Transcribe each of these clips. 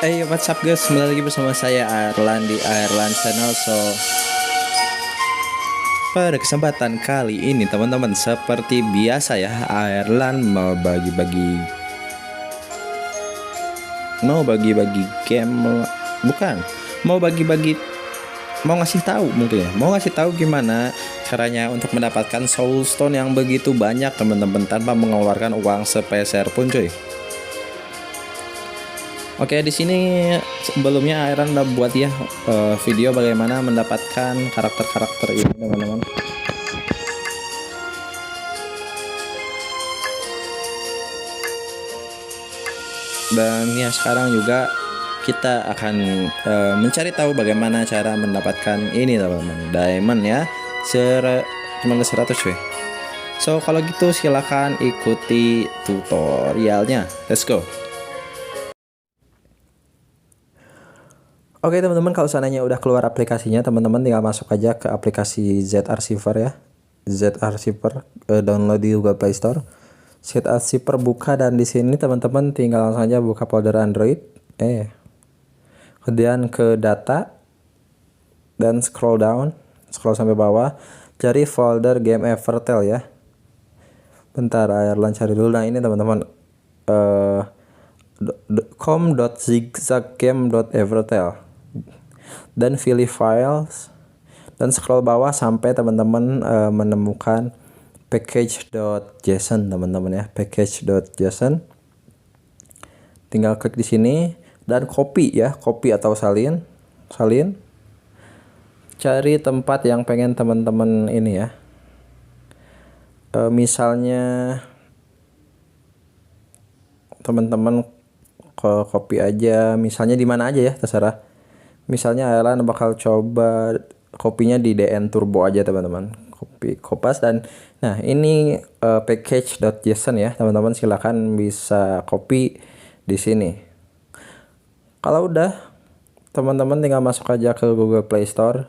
Hey, what's up guys? Kembali lagi bersama saya Arlan di Airlan Channel. Pada kesempatan kali ini teman-teman, seperti biasa ya, Airlan mau bagi-bagi game, bukan, mau bagi-bagi, mau ngasih tahu mungkin ya, mau ngasih tahu gimana caranya untuk mendapatkan soulstone yang begitu banyak teman-teman tanpa mengeluarkan uang sepeser pun cuy. Oke, di sini sebelumnya Iron udah buat ya video bagaimana mendapatkan karakter-karakter ini teman-teman. Dan ya sekarang juga kita akan mencari tahu bagaimana cara mendapatkan ini teman-teman, diamond ya, cuma 100 cuy. So kalau gitu silahkan ikuti tutorialnya, let's go. Oke teman-teman, kalau seandainya udah keluar aplikasinya, teman-teman tinggal masuk aja ke aplikasi Z-Archiver ya. Z-Archiver, download di Google Play Store. Z-Archiver buka, dan di sini teman-teman tinggal langsung aja buka folder Android. Kemudian ke data dan scroll sampai bawah, cari folder game Evertel ya. Bentar, Airlan cari dulu. Nah ini teman-teman, com.zigzaggame.evertel, dan pilih files dan scroll bawah sampai teman-teman menemukan package.json teman-teman ya, package.json. Tinggal klik di sini dan copy ya, copy atau salin. Cari tempat yang pengen teman-teman ini ya, misalnya teman-teman copy aja, misalnya di mana aja ya, terserah. Misalnya Airlan bakal coba kopinya di DN Turbo aja teman-teman, kopas. Dan nah ini package.json ya teman-teman, silakan bisa copy di sini. Kalau udah, teman-teman tinggal masuk aja ke Google Play Store,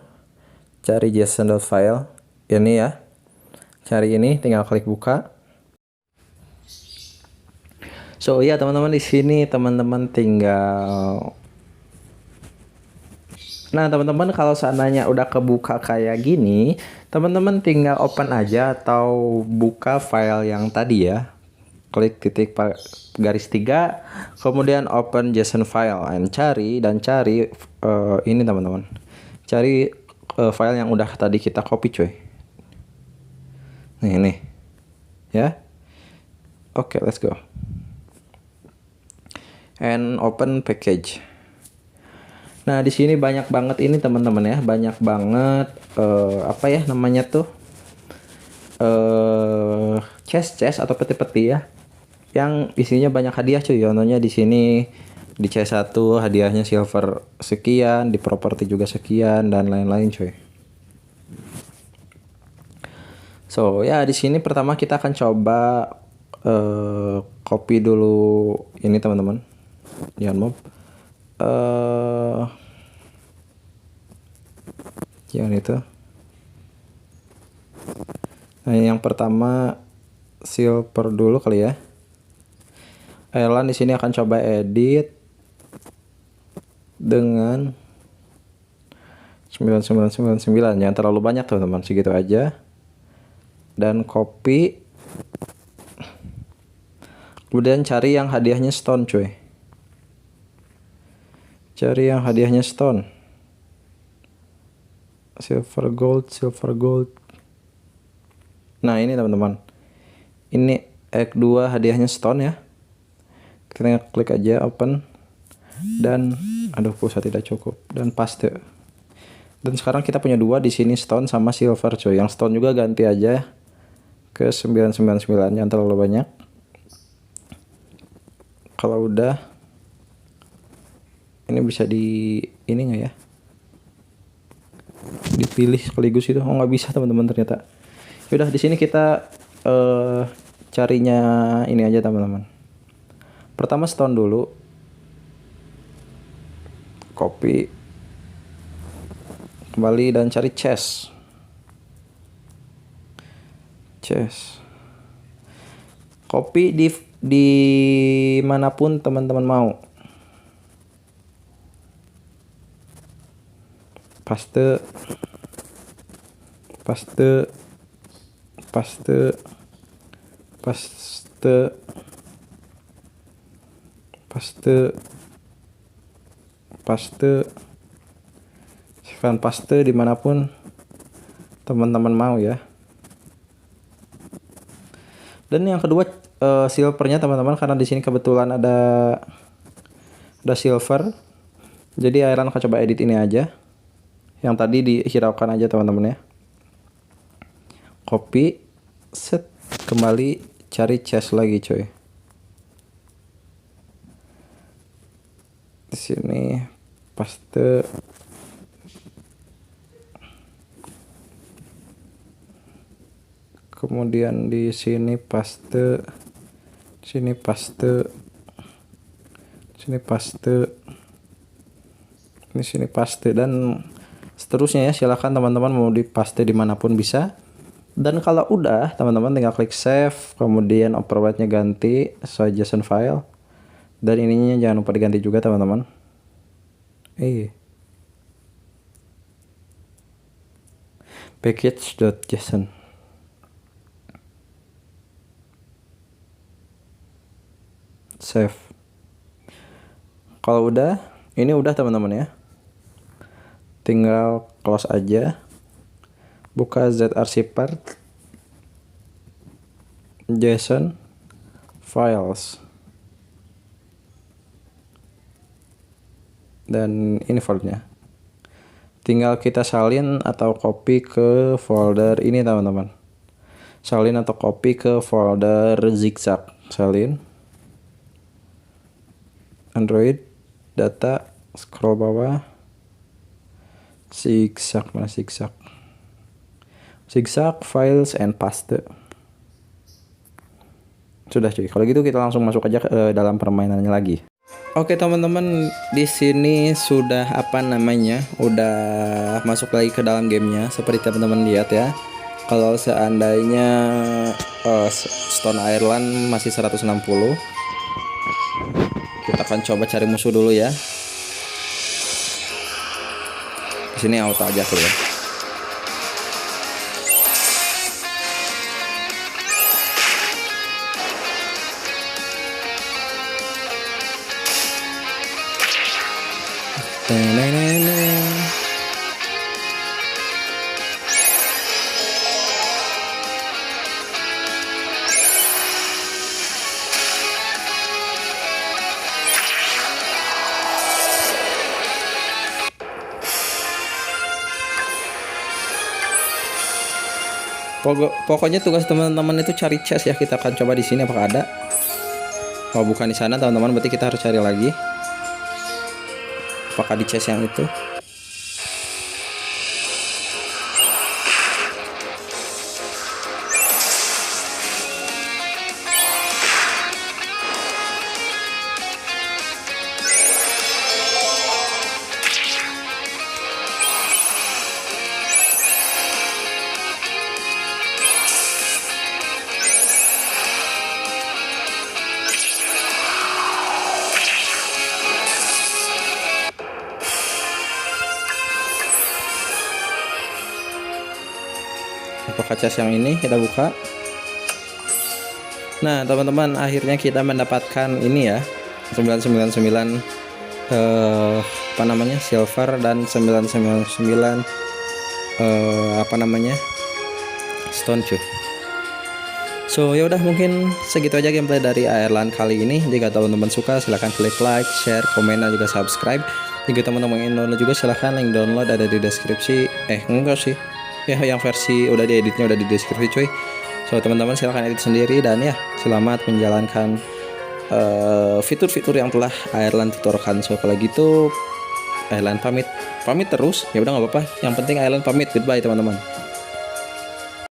cari json.file ini ya, cari ini, tinggal klik buka. So ya teman-teman, di sini teman-teman tinggal, nah teman-teman kalau seandainya udah kebuka kayak gini, teman-teman tinggal open aja atau buka file yang tadi ya. Klik titik garis 3, kemudian open JSON file, and cari ini teman-teman. Cari file yang udah tadi kita copy cuy. Nih ya. Oke, let's go. And open package. Nah di sini banyak banget ini teman-teman ya, banyak banget apa ya namanya tuh, chest atau peti-peti ya, yang isinya banyak hadiah cuy. Contohnya di sini di C1 hadiahnya silver sekian, di properti juga sekian, dan lain-lain cuy. So ya di sini pertama kita akan coba copy dulu ini teman-teman, jangan mob. Yang itu. Nah yang pertama silver dulu kali ya. Airlan di sini akan coba edit dengan 9999, jangan terlalu banyak teman-teman, segitu aja. Dan copy. Kemudian cari yang hadiahnya stone cuy. Cari yang hadiahnya stone. Silver gold. Nah ini teman-teman, ini Act 2 hadiahnya stone ya. Kita klik aja open, dan aduh pulsa tidak cukup, dan paste. Dan sekarang kita punya dua di sini, stone sama silver cuy. Yang stone juga ganti aja ke 999, yang terlalu banyak. Kalau udah, ini bisa di ini nggak ya, dipilih sekaligus itu. Oh nggak bisa teman-teman ternyata. Yaudah di sini kita carinya ini aja teman-teman. Pertama stone dulu, copy, kembali dan cari chest. Copy di manapun teman-teman mau. paste, paste, paste, paste, paste, paste, silahkan paste dimanapun teman-teman mau ya. Dan yang kedua silvernya teman-teman, karena di sini kebetulan ada silver, jadi Airlan akan coba edit ini aja, yang tadi dihiraukan aja teman-teman ya. Copy, set, kembali cari chest lagi coy. Di sini paste, kemudian di sini paste, sini paste, sini paste, ini sini paste, dan seterusnya ya. Silakan teman-teman mau dipaste dimanapun bisa. Dan kalau udah teman-teman tinggal klik save, kemudian override-nya ganti sesuai JSON file, dan ininya jangan lupa diganti juga teman-teman. Package.json. Save. Kalau udah, ini udah teman-teman ya. Tinggal close aja. Buka ZRC part, JSON files, dan ini foldernya. Tinggal kita salin atau copy ke folder ini teman-teman. Salin atau copy ke folder zigzag. Salin, Android, data, scroll bawah, zigzag, mana zigzag? Zigzag, files, and paste. Sudah cuy. Kalau gitu kita langsung masuk aja ke dalam permainannya lagi. Oke teman-teman, di sini sudah udah masuk lagi ke dalam gamenya. Seperti teman-teman lihat ya. Kalau seandainya Stone Airlan masih 160, kita akan coba cari musuh dulu ya. Di sini auto aja tuh ya. Pokoknya tugas teman-teman itu cari chest ya. Kita akan coba di sini apakah ada. Oh, bukan di sana teman-teman, berarti kita harus cari lagi. Apakah di chest yang itu? Apakah chest yang ini? Kita buka. Nah teman-teman, akhirnya kita mendapatkan ini ya, 999 silver dan 999 stone cuy. So ya udah, mungkin segitu aja gameplay dari Airlan kali ini. Jika teman-teman suka silahkan klik like, share, komen, dan juga subscribe. Jika teman-teman ingin download juga silahkan, link download ada di deskripsi. Enggak sih ya, yang versi udah dieditnya udah di deskripsi cuy. So teman-teman silahkan edit sendiri, dan ya selamat menjalankan fitur-fitur yang telah Airlan tuturkan. So kalau gitu Airlan pamit terus ya, udah nggak apa-apa, yang penting Airlan pamit. Goodbye teman-teman.